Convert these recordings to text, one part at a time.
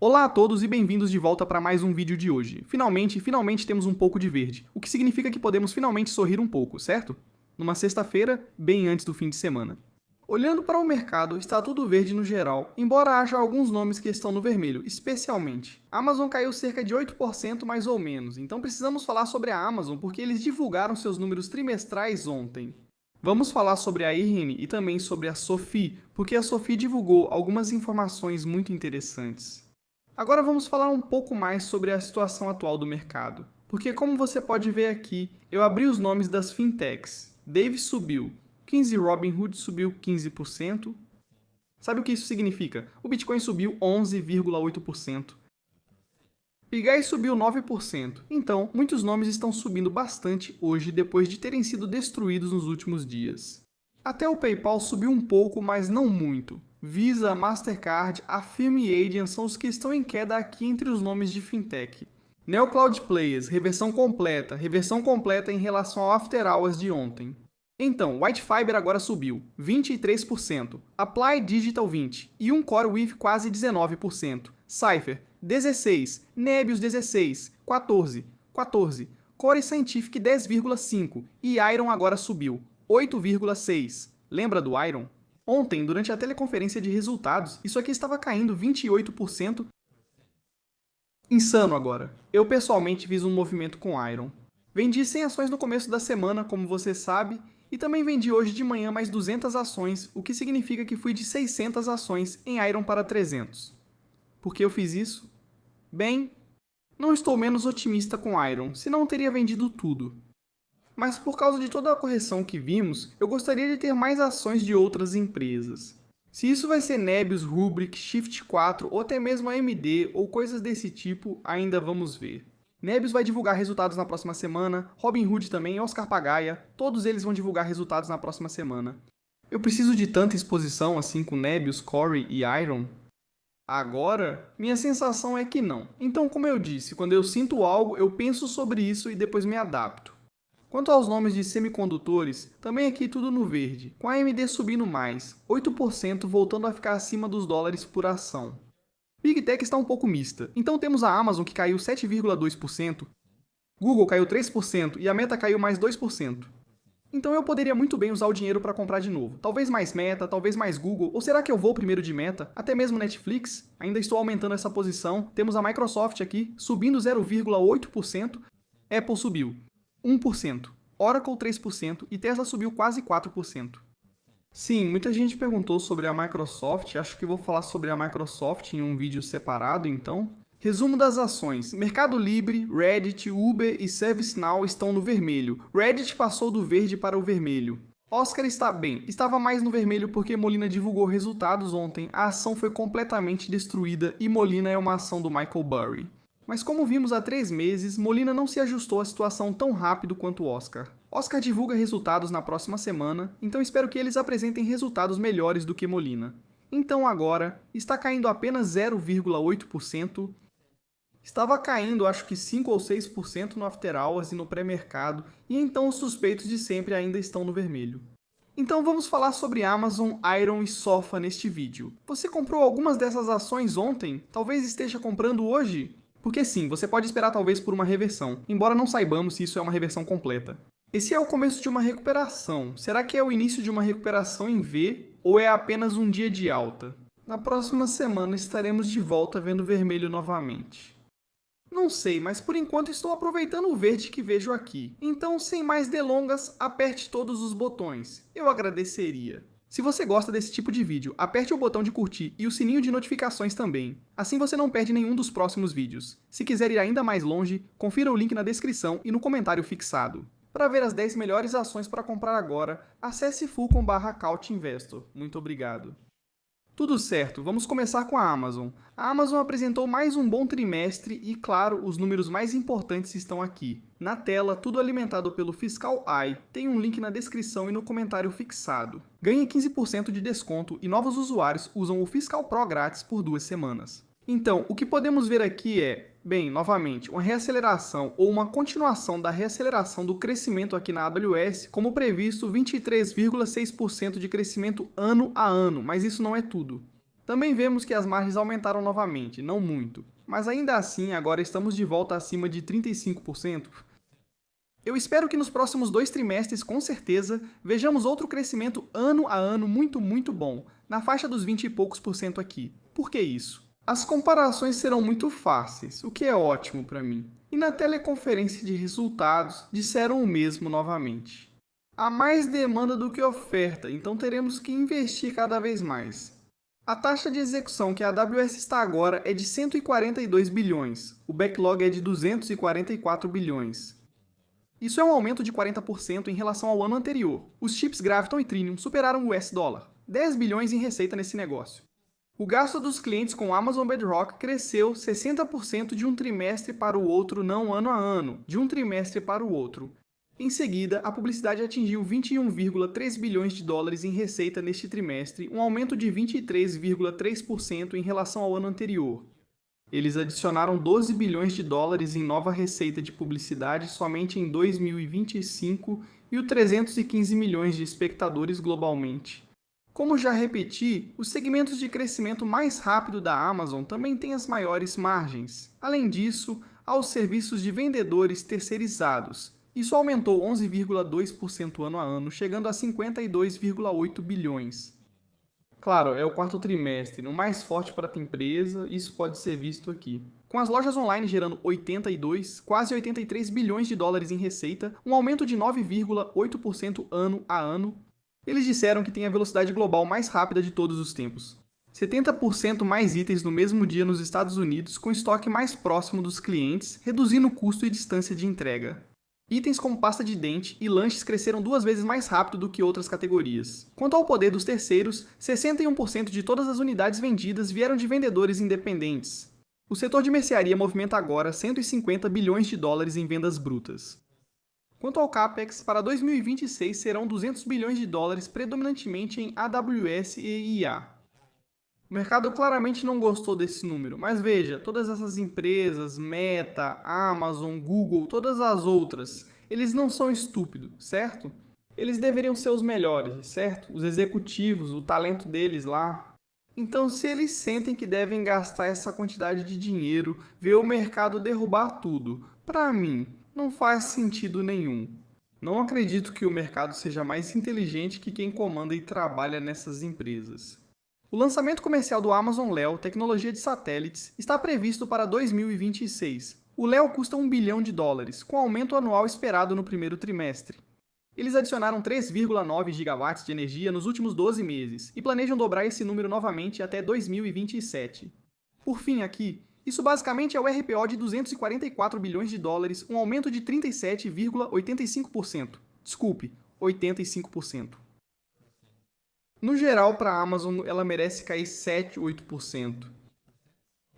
Olá a todos e bem-vindos de volta para mais um vídeo de hoje. Finalmente temos um pouco de verde, o que significa que podemos finalmente sorrir um pouco, certo? Numa sexta-feira, bem antes do fim de semana. Olhando para o mercado, está tudo verde no geral, embora haja alguns nomes que estão no vermelho, especialmente. A Amazon caiu cerca de 8% mais ou menos, então precisamos falar sobre a Amazon porque eles divulgaram seus números trimestrais ontem. Vamos falar sobre a Irene e também sobre a Sophie, porque a Sophie divulgou algumas informações muito interessantes. Agora vamos falar um pouco mais sobre a situação atual do mercado. Porque como você pode ver aqui, eu abri os nomes das fintechs. Dave subiu, 15 Robinhood subiu 15%. Sabe o que isso significa? O Bitcoin subiu 11,8%. Pigai subiu 9%. Então, muitos nomes estão subindo bastante hoje depois de terem sido destruídos nos últimos dias. Até o PayPal subiu um pouco, mas não muito. Visa, Mastercard, Affirm e Adyen são os que estão em queda aqui entre os nomes de fintech. NeoCloud Players, reversão completa em relação ao After Hours de ontem. Então, White Fiber agora subiu, 23%, Apply Digital 20% e um Core with quase 19%, Cypher 16%, Nebius 16%, 14%, Core Scientific 10,5% e Iron agora subiu, 8,6%. Lembra do Iron? Ontem, durante a teleconferência de resultados, isso aqui estava caindo 28%. Insano agora. Eu pessoalmente fiz um movimento com Iron. Vendi 100 ações no começo da semana, como você sabe, e também vendi hoje de manhã mais 200 ações, o que significa que fui de 600 ações em Iron para 300. Por que eu fiz isso? Bem, não estou menos otimista com Iron, senão teria vendido tudo. Mas por causa de toda a correção que vimos, eu gostaria de ter mais ações de outras empresas. Se isso vai ser Nebius, Rubrik, Shift4 ou até mesmo AMD ou coisas desse tipo, ainda vamos ver. Nebius vai divulgar resultados na próxima semana, Robinhood também, Oscar Pagaia, todos eles vão divulgar resultados na próxima semana. Eu preciso de tanta exposição assim com Nebius, Core e Iron? Agora, minha sensação é que não. Então, como eu disse, quando eu sinto algo, eu penso sobre isso e depois me adapto. Quanto aos nomes de semicondutores, também aqui tudo no verde, com a AMD subindo mais, 8% voltando a ficar acima dos dólares por ação. Big Tech está um pouco mista, então temos a Amazon que caiu 7,2%, Google caiu 3% e a Meta caiu mais 2%. Então eu poderia muito bem usar o dinheiro para comprar de novo, talvez mais Meta, talvez mais Google, ou será que eu vou primeiro de Meta, até mesmo Netflix? Ainda estou aumentando essa posição, temos a Microsoft aqui, subindo 0,8%, Apple subiu 1%, Oracle 3% e Tesla subiu quase 4%. Sim, muita gente perguntou sobre a Microsoft, acho que vou falar sobre a Microsoft em um vídeo separado então. Resumo das ações. Mercado Livre, Reddit, Uber e ServiceNow estão no vermelho. Reddit passou do verde para o vermelho. Oscar está bem, estava mais no vermelho porque Molina divulgou resultados ontem, a ação foi completamente destruída e Molina é uma ação do Michael Burry. Mas como vimos há 3 meses, Molina não se ajustou à situação tão rápido quanto Oscar. Oscar divulga resultados na próxima semana, então espero que eles apresentem resultados melhores do que Molina. Então agora, está caindo apenas 0,8%, estava caindo acho que 5 ou 6% no After Hours e no pré-mercado, e então os suspeitos de sempre ainda estão no vermelho. Então vamos falar sobre Amazon, Iron e Sofa neste vídeo. Você comprou algumas dessas ações ontem? Talvez esteja comprando hoje? Porque sim, você pode esperar talvez por uma reversão, embora não saibamos se isso é uma reversão completa. Esse é o começo de uma recuperação. Será que é o início de uma recuperação em V ou é apenas um dia de alta? Na próxima semana estaremos de volta vendo vermelho novamente. Não sei, mas por enquanto estou aproveitando o verde que vejo aqui. Então, sem mais delongas, aperte todos os botões. Eu agradeceria. Se você gosta desse tipo de vídeo, aperte o botão de curtir e o sininho de notificações também. Assim você não perde nenhum dos próximos vídeos. Se quiser ir ainda mais longe, confira o link na descrição e no comentário fixado. Para ver as 10 melhores ações para comprar agora, acesse Fulcom/CouchInvestor. Muito obrigado. Tudo certo, vamos começar com a Amazon. A Amazon apresentou mais um bom trimestre e, claro, os números mais importantes estão aqui. Na tela, tudo alimentado pelo Fiscal Eye, tem um link na descrição e no comentário fixado. Ganhe 15% de desconto e novos usuários usam o Fiscal Pro grátis por 2 semanas. Então, o que podemos ver aqui é, bem, novamente, uma reaceleração ou uma continuação da reaceleração do crescimento aqui na AWS, como previsto 23,6% de crescimento ano a ano, mas isso não é tudo. Também vemos que as margens aumentaram novamente, não muito, mas ainda assim agora estamos de volta acima de 35%. Eu espero que nos próximos 2 trimestres, com certeza, vejamos outro crescimento ano a ano muito bom, na faixa dos 20 e poucos por cento aqui. Por que isso? As comparações serão muito fáceis, o que é ótimo para mim. E na teleconferência de resultados, disseram o mesmo novamente. Há mais demanda do que oferta, então teremos que investir cada vez mais. A taxa de execução que a AWS está agora é de 142 bilhões, o backlog é de 244 bilhões. Isso é um aumento de 40% em relação ao ano anterior. Os chips Graviton e Trinium superaram o US$, 10 bilhões em receita nesse negócio. O gasto dos clientes com Amazon Bedrock cresceu 60% de um trimestre para o outro, não ano a ano, de um trimestre para o outro. Em seguida, a publicidade atingiu 21,3 bilhões de dólares em receita neste trimestre, um aumento de 23,3% em relação ao ano anterior. Eles adicionaram 12 bilhões de dólares em nova receita de publicidade somente em 2025 e o 315 milhões de espectadores globalmente. Como já repeti, os segmentos de crescimento mais rápido da Amazon também têm as maiores margens. Além disso, há os serviços de vendedores terceirizados. Isso aumentou 11,2% ano a ano, chegando a 52,8 bilhões. Claro, é o quarto trimestre, o mais forte para a empresa, isso pode ser visto aqui. Com as lojas online gerando 82, quase 83 bilhões de dólares em receita, um aumento de 9,8% ano a ano, eles disseram que tem a velocidade global mais rápida de todos os tempos. 70% mais itens no mesmo dia nos Estados Unidos, com estoque mais próximo dos clientes, reduzindo o custo e distância de entrega. Itens como pasta de dente e lanches cresceram 2 vezes mais rápido do que outras categorias. Quanto ao poder dos terceiros, 61% de todas as unidades vendidas vieram de vendedores independentes. O setor de mercearia movimenta agora 150 bilhões de dólares em vendas brutas. Quanto ao CAPEX, para 2026 serão 200 bilhões de dólares predominantemente em AWS e IA. O mercado claramente não gostou desse número, mas veja, todas essas empresas, Meta, Amazon, Google, todas as outras, eles não são estúpidos, certo? Eles deveriam ser os melhores, certo? Os executivos, o talento deles lá. Então, se eles sentem que devem gastar essa quantidade de dinheiro, ver o mercado derrubar tudo, para mim, não faz sentido nenhum. Não acredito que o mercado seja mais inteligente que quem comanda e trabalha nessas empresas. O lançamento comercial do Amazon Leo, tecnologia de satélites, está previsto para 2026. O Leo custa 1 bilhão de dólares, com aumento anual esperado no primeiro trimestre. Eles adicionaram 3,9 gigawatts de energia nos últimos 12 meses e planejam dobrar esse número novamente até 2027. Por fim aqui, isso basicamente é o RPO de 244 bilhões de dólares, um aumento de 37,85%. Desculpe, 85%. No geral, para a Amazon, ela merece cair 7, 8%.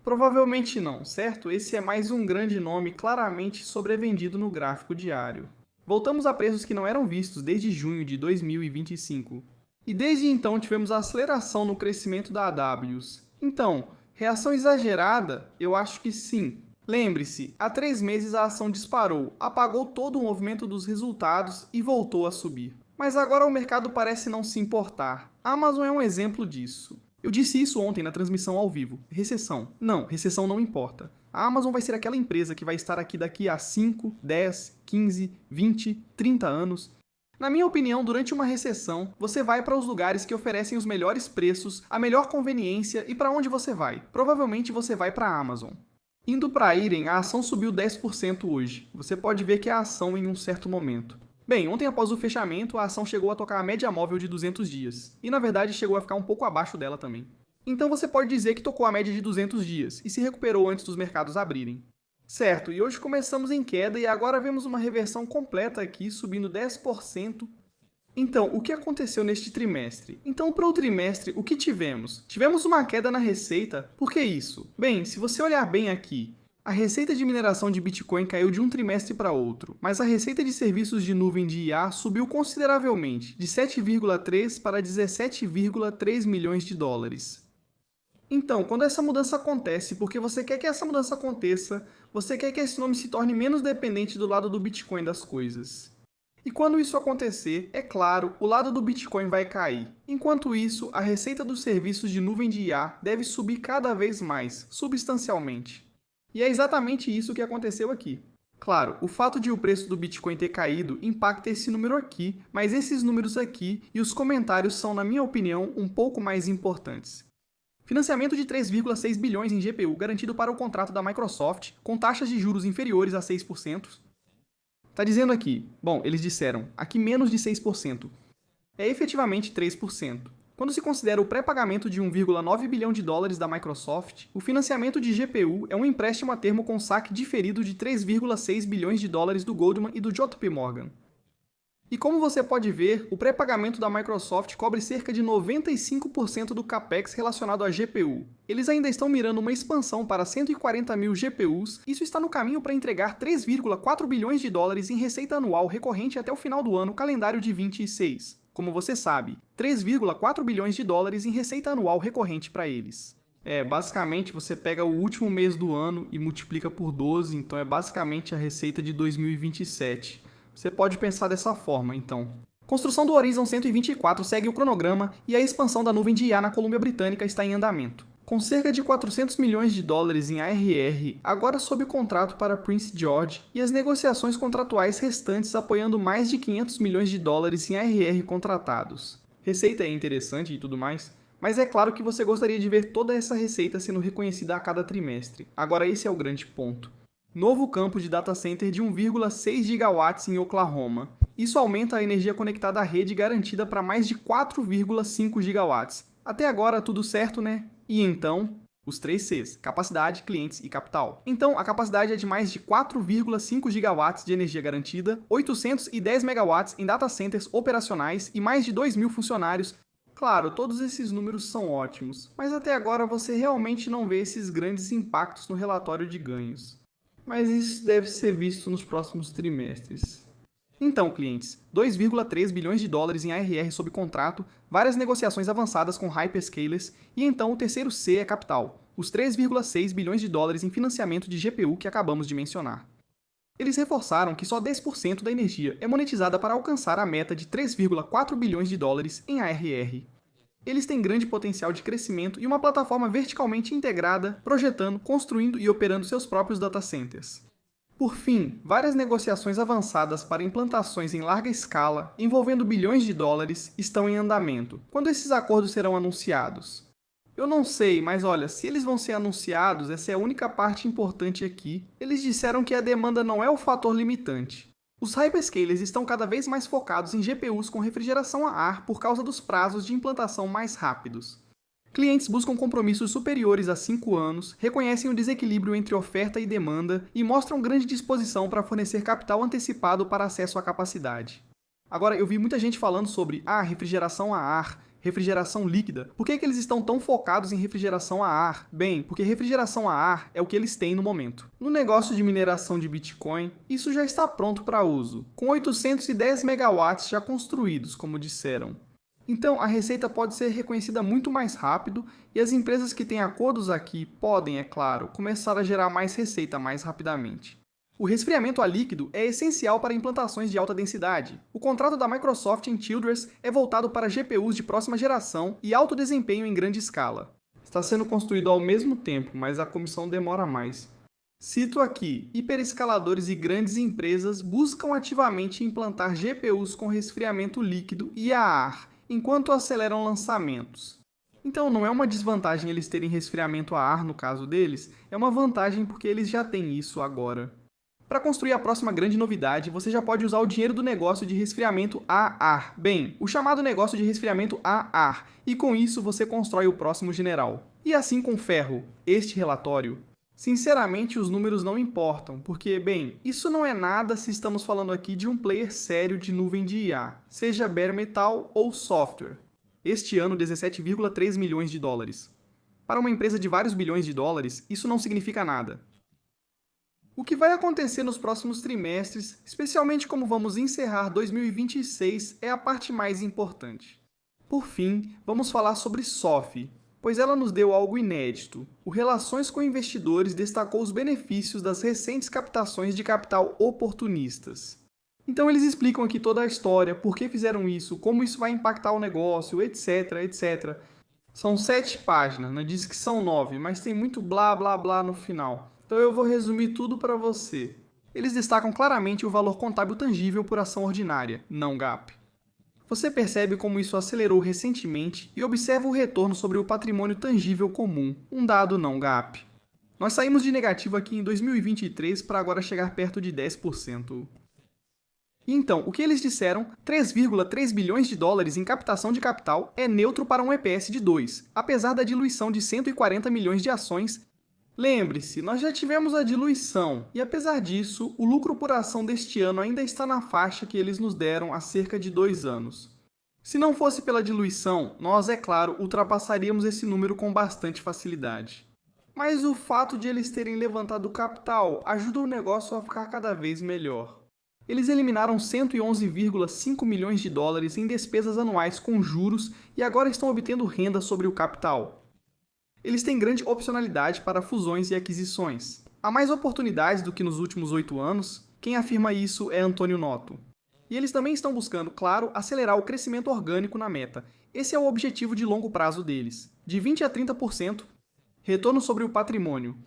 Provavelmente não, certo? Esse é mais um grande nome claramente sobrevendido no gráfico diário. Voltamos a preços que não eram vistos desde junho de 2025. E desde então tivemos a aceleração no crescimento da AWS. Então, reação exagerada? Eu acho que sim. Lembre-se, há 3 meses a ação disparou, apagou todo o movimento dos resultados e voltou a subir. Mas agora o mercado parece não se importar. A Amazon é um exemplo disso. Eu disse isso ontem na transmissão ao vivo. Recessão. Não, recessão não importa. A Amazon vai ser aquela empresa que vai estar aqui daqui a 5, 10, 15, 20, 30 anos. Na minha opinião, durante uma recessão, você vai para os lugares que oferecem os melhores preços, a melhor conveniência e para onde você vai? Provavelmente você vai para a Amazon. Indo para a Iren, a ação subiu 10% hoje. Você pode ver que é a ação em um certo momento. Bem, ontem após o fechamento, a ação chegou a tocar a média móvel de 200 dias, e na verdade chegou a ficar um pouco abaixo dela também. Então você pode dizer que tocou a média de 200 dias, e se recuperou antes dos mercados abrirem. Certo, e hoje começamos em queda e agora vemos uma reversão completa aqui, subindo 10%. Então, o que aconteceu neste trimestre? Então, para o trimestre, o que tivemos? Tivemos uma queda na receita. Por que isso? Bem, se você olhar bem aqui, a receita de mineração de Bitcoin caiu de um trimestre para outro, mas a receita de serviços de nuvem de IA subiu consideravelmente, de 7,3 para 17,3 milhões de dólares. Então, quando essa mudança acontece, porque você quer que essa mudança aconteça, você quer que esse nome se torne menos dependente do lado do Bitcoin das coisas. E quando isso acontecer, é claro, o lado do Bitcoin vai cair. Enquanto isso, a receita dos serviços de nuvem de IA deve subir cada vez mais, substancialmente. E é exatamente isso que aconteceu aqui. Claro, o fato de o preço do Bitcoin ter caído impacta esse número aqui, mas esses números aqui e os comentários são, na minha opinião, um pouco mais importantes. Financiamento de 3,6 bilhões em GPU garantido para o contrato da Microsoft, com taxas de juros inferiores a 6%. Tá dizendo aqui, bom, eles disseram, aqui menos de 6%. É efetivamente 3%. Quando se considera o pré-pagamento de 1,9 bilhão de dólares da Microsoft, o financiamento de GPU é um empréstimo a termo com saque diferido de 3,6 bilhões de dólares do Goldman e do JP Morgan. E como você pode ver, o pré-pagamento da Microsoft cobre cerca de 95% do capex relacionado à GPU. Eles ainda estão mirando uma expansão para 140 mil GPUs, isso está no caminho para entregar 3,4 bilhões de dólares em receita anual recorrente até o final do ano calendário de 26. Como você sabe, 3,4 bilhões de dólares em receita anual recorrente para eles. Basicamente você pega o último mês do ano e multiplica por 12, então é basicamente a receita de 2027. Você pode pensar dessa forma, então. Construção do Horizon 124 segue o cronograma e a expansão da nuvem de IA na Colômbia Britânica está em andamento. Com cerca de 400 milhões de dólares em ARR, agora sob contrato para Prince George, e as negociações contratuais restantes apoiando mais de 500 milhões de dólares em ARR contratados. Receita é interessante e tudo mais, mas é claro que você gostaria de ver toda essa receita sendo reconhecida a cada trimestre. Agora esse é o grande ponto. Novo campo de data center de 1,6 gigawatts em Oklahoma. Isso aumenta a energia conectada à rede garantida para mais de 4,5 gigawatts. Até agora tudo certo, né? E então, os 3 Cs, capacidade, clientes e capital. Então, a capacidade é de mais de 4,5 gigawatts de energia garantida, 810 megawatts em data centers operacionais e mais de 2.000 funcionários. Claro, todos esses números são ótimos, mas até agora você realmente não vê esses grandes impactos no relatório de ganhos. Mas isso deve ser visto nos próximos trimestres. Então, clientes, 2,3 bilhões de dólares em ARR sob contrato, várias negociações avançadas com hyperscalers, e então o terceiro C é capital, os 3,6 bilhões de dólares em financiamento de GPU que acabamos de mencionar. Eles reforçaram que só 10% da energia é monetizada para alcançar a meta de 3,4 bilhões de dólares em ARR. Eles têm grande potencial de crescimento e uma plataforma verticalmente integrada, projetando, construindo e operando seus próprios data centers. Por fim, várias negociações avançadas para implantações em larga escala, envolvendo bilhões de dólares, estão em andamento. Quando esses acordos serão anunciados? Eu não sei, mas olha, se eles vão ser anunciados, essa é a única parte importante aqui. Eles disseram que a demanda não é o fator limitante. Os hyperscalers estão cada vez mais focados em GPUs com refrigeração a ar por causa dos prazos de implantação mais rápidos. Clientes buscam compromissos superiores a 5 anos, reconhecem o desequilíbrio entre oferta e demanda e mostram grande disposição para fornecer capital antecipado para acesso à capacidade. Agora, eu vi muita gente falando sobre refrigeração a ar, refrigeração líquida. Por que eles estão tão focados em refrigeração a ar? Bem, porque refrigeração a ar é o que eles têm no momento. No negócio de mineração de Bitcoin, isso já está pronto para uso, com 810 megawatts já construídos, como disseram. Então, a receita pode ser reconhecida muito mais rápido e as empresas que têm acordos aqui podem, é claro, começar a gerar mais receita mais rapidamente. O resfriamento a líquido é essencial para implantações de alta densidade. O contrato da Microsoft em Childress é voltado para GPUs de próxima geração e alto desempenho em grande escala. Está sendo construído ao mesmo tempo, mas a comissão demora mais. Cito aqui, hiperescaladores e grandes empresas buscam ativamente implantar GPUs com resfriamento líquido e a ar, enquanto aceleram lançamentos. Então não é uma desvantagem eles terem resfriamento a ar no caso deles, é uma vantagem porque eles já têm isso agora. Para construir a próxima grande novidade, você já pode usar o dinheiro do negócio de resfriamento a ar. Bem, o chamado negócio de resfriamento a ar. E com isso você constrói o próximo general. E assim com ferro, este relatório. Sinceramente, os números não importam, porque, bem, isso não é nada se estamos falando aqui de um player sério de nuvem de IA, seja bare metal ou software. Este ano, 17,3 milhões de dólares. Para uma empresa de vários bilhões de dólares, isso não significa nada. O que vai acontecer nos próximos trimestres, especialmente como vamos encerrar 2026, é a parte mais importante. Por fim, vamos falar sobre SOF, pois ela nos deu algo inédito. O Relações com Investidores destacou os benefícios das recentes captações de capital oportunistas. Então eles explicam aqui toda a história, por que fizeram isso, como isso vai impactar o negócio, etc, etc. São 7 páginas, né? Diz que são 9, mas tem muito blá blá blá no final. Então eu vou resumir tudo para você. Eles destacam claramente o valor contábil tangível por ação ordinária, não GAAP. Você percebe como isso acelerou recentemente e observa o retorno sobre o patrimônio tangível comum, um dado não GAAP. Nós saímos de negativo aqui em 2023 para agora chegar perto de 10%. Então, o que eles disseram, 3,3 bilhões de dólares em captação de capital é neutro para um EPS de 2, apesar da diluição de 140 milhões de ações. Lembre-se, nós já tivemos a diluição, e apesar disso, o lucro por ação deste ano ainda está na faixa que eles nos deram há cerca de 2 anos. Se não fosse pela diluição, nós, é claro, ultrapassaríamos esse número com bastante facilidade. Mas o fato de eles terem levantado capital ajuda o negócio a ficar cada vez melhor. Eles eliminaram 111,5 milhões de dólares em despesas anuais com juros e agora estão obtendo renda sobre o capital. Eles têm grande opcionalidade para fusões e aquisições. Há mais oportunidades do que nos últimos 8 anos. Quem afirma isso é Antônio Noto. E eles também estão buscando, claro, acelerar o crescimento orgânico na meta. Esse é o objetivo de longo prazo deles, de 20% a 30%, retorno sobre o patrimônio.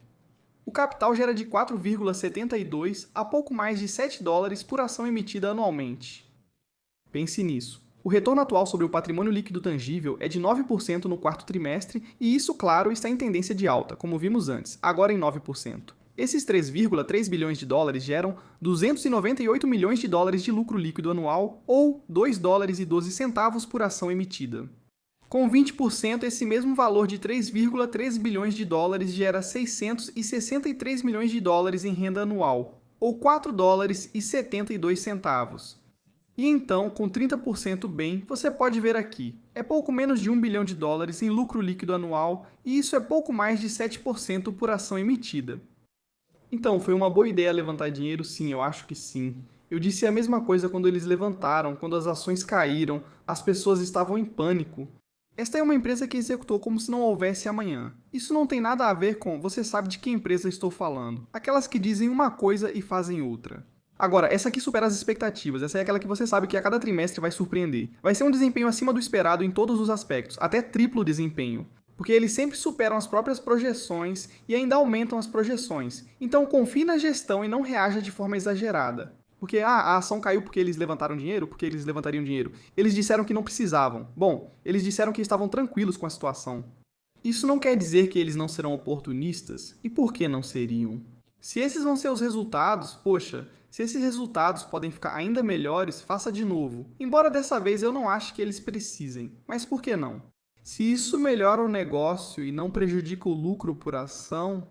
O capital gera de 4,72 a pouco mais de 7 dólares por ação emitida anualmente. Pense nisso. O retorno atual sobre o patrimônio líquido tangível é de 9% no quarto trimestre e isso, claro, está em tendência de alta, como vimos antes, agora em 9%. Esses 3,3 bilhões de dólares geram 298 milhões de dólares de lucro líquido anual ou 2 dólares e 12 centavos por ação emitida. Com 20%, esse mesmo valor de 3,3 bilhões de dólares gera 663 milhões de dólares em renda anual, ou 4 dólares e 72 centavos. E então, com 30% bem, você pode ver aqui, é pouco menos de 1 bilhão de dólares em lucro líquido anual e isso é pouco mais de 7% por ação emitida. Então, foi uma boa ideia levantar dinheiro? Sim, eu acho que sim. Eu disse a mesma coisa quando eles levantaram, quando as ações caíram, as pessoas estavam em pânico. Esta é uma empresa que executou como se não houvesse amanhã. Isso não tem nada a ver com, você sabe de que empresa estou falando, aquelas que dizem uma coisa e fazem outra. Agora, essa aqui supera as expectativas, essa é aquela que você sabe que a cada trimestre vai surpreender. Vai ser um desempenho acima do esperado em todos os aspectos, até triplo desempenho. Porque eles sempre superam as próprias projeções e ainda aumentam as projeções. Então confie na gestão e não reaja de forma exagerada. Porque a ação caiu porque eles levantaram dinheiro, porque eles levantariam dinheiro. Eles disseram que não precisavam. Bom, eles disseram que estavam tranquilos com a situação. Isso não quer dizer que eles não serão oportunistas. E por que não seriam? Se esses vão ser os resultados, poxa, se esses resultados podem ficar ainda melhores, faça de novo. Embora dessa vez eu não ache que eles precisem. Mas por que não? Se isso melhora o negócio e não prejudica o lucro por ação,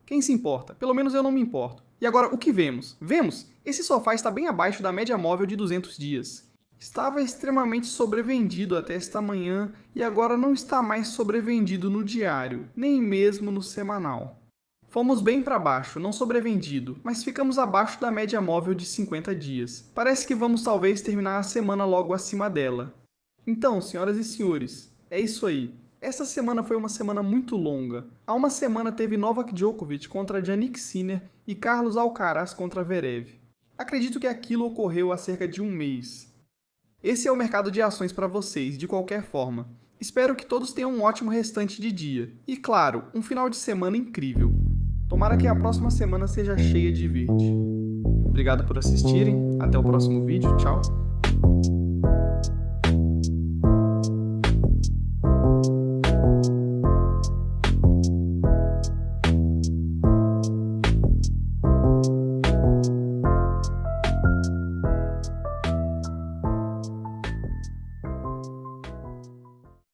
quem se importa? Pelo menos eu não me importo. E agora, o que vemos? Vemos? Esse sofá está bem abaixo da média móvel de 200 dias. Estava extremamente sobrevendido até esta manhã e agora não está mais sobrevendido no diário, nem mesmo no semanal. Fomos bem para baixo, não sobrevendido, mas ficamos abaixo da média móvel de 50 dias. Parece que vamos talvez terminar a semana logo acima dela. Então, senhoras e senhores, é isso aí. Essa semana foi uma semana muito longa. Há uma semana teve Novak Djokovic contra Jannik Sinner e Carlos Alcaraz contra Zverev. Acredito que aquilo ocorreu há cerca de um mês. Esse é o mercado de ações para vocês, de qualquer forma. Espero que todos tenham um ótimo restante de dia. E claro, um final de semana incrível. Tomara que a próxima semana seja cheia de verde. Obrigado por assistirem, até o próximo vídeo, tchau!